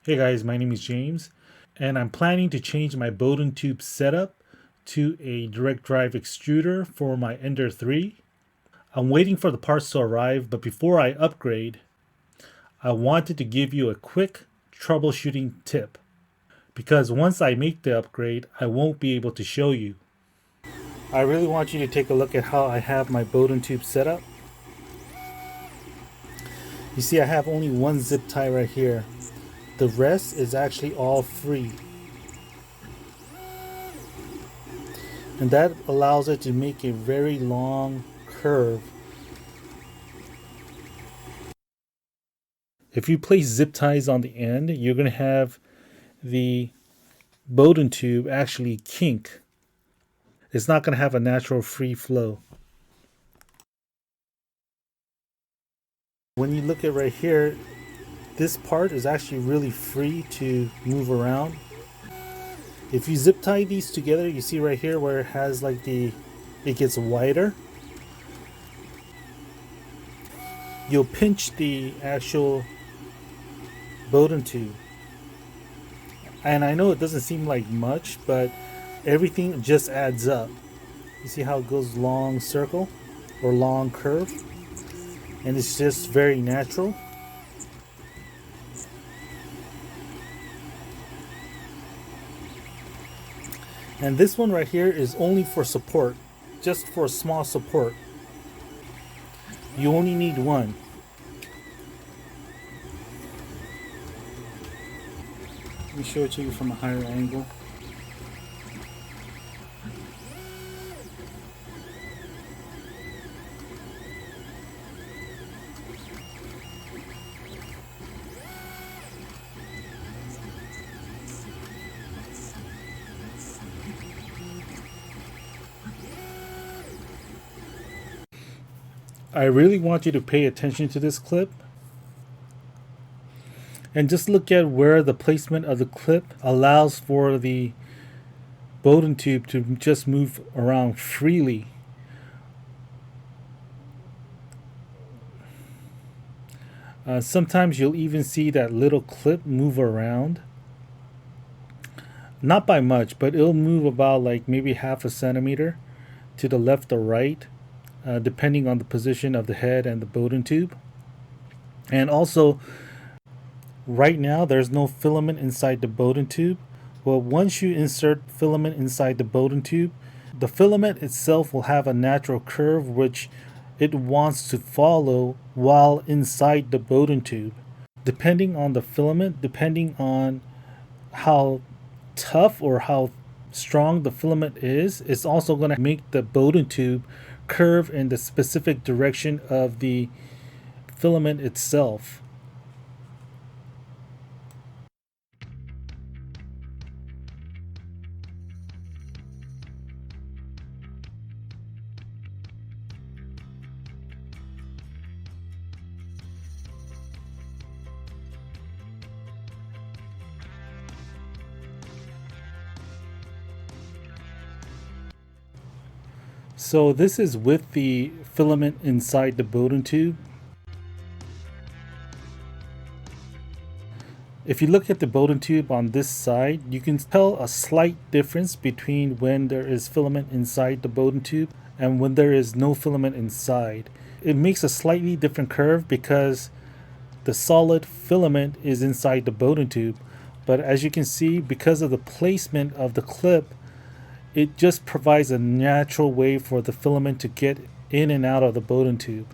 Hey guys, my name is James, and I'm planning to change my Bowden tube setup to a direct drive extruder for my Ender 3. I'm waiting for the parts to arrive, but before I upgrade, I wanted to give you a quick troubleshooting tip, because once I make the upgrade, I won't be able to show you. I really want you to take a look at how I have my Bowden tube set up. You see, I have only one zip tie right here. The rest is actually all free. And that allows it to make a very long curve. If you place zip ties on the end, you're going to have the Bowden tube actually kink. It's not going to have a natural free flow. When you look at right here, this part is actually really free to move around. If you zip tie these together, you see right here where it has like it gets wider. You'll pinch the actual Bowden tube. And I know it doesn't seem like much, but everything just adds up. You see how it goes long circle or long curve? And it's just very natural. And this one right here is only for support, just for small support. You only need one. Let me show it to you from a higher angle. I really want you to pay attention to this clip and just look at where the placement of the clip allows for the Bowden tube to just move around freely. Sometimes you'll even see that little clip move around. Not by much, but it'll move about like maybe half a centimeter to the left or right, depending on the position of the head and the Bowden tube. And also, right now there's no filament inside the Bowden tube. Well, once you insert filament inside the Bowden tube, the filament itself will have a natural curve which it wants to follow while inside the Bowden tube. Depending on the filament, depending on how tough or how strong the filament is, it's also going to make the Bowden tube curve in the specific direction of the filament itself. So this is with the filament inside the Bowden tube. If you look at the Bowden tube on this side, you can tell a slight difference between when there is filament inside the Bowden tube and when there is no filament inside. It makes a slightly different curve because the solid filament is inside the Bowden tube. But as you can see, because of the placement of the clip, it just provides a natural way for the filament to get in and out of the Bowden tube.